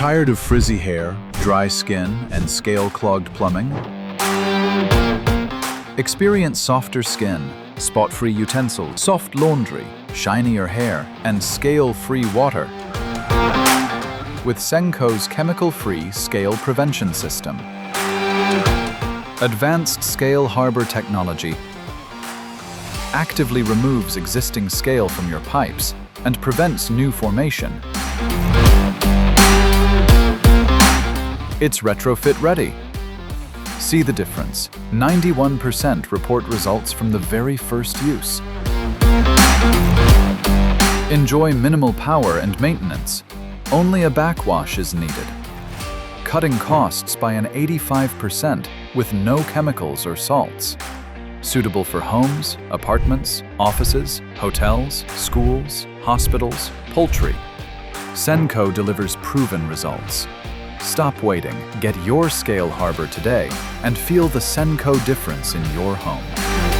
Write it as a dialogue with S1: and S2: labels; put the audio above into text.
S1: Tired of frizzy hair, dry skin, and scale-clogged plumbing? Experience softer skin, spot-free utensils, soft laundry, shinier hair, and scale-free water with Senco's chemical-free scale prevention system. Advanced Scale Harbour Technology actively removes existing scale from your pipes and prevents new formation. It's retrofit ready. See the difference. 91% report results from the very first use. Enjoy minimal power and maintenance. Only a backwash is needed. Cutting costs by an 85% with no chemicals or salts. Suitable for homes, apartments, offices, hotels, schools, hospitals, poultry. Senco delivers proven results. Stop waiting, get your Scale Harbour today, and feel the Senco difference in your home.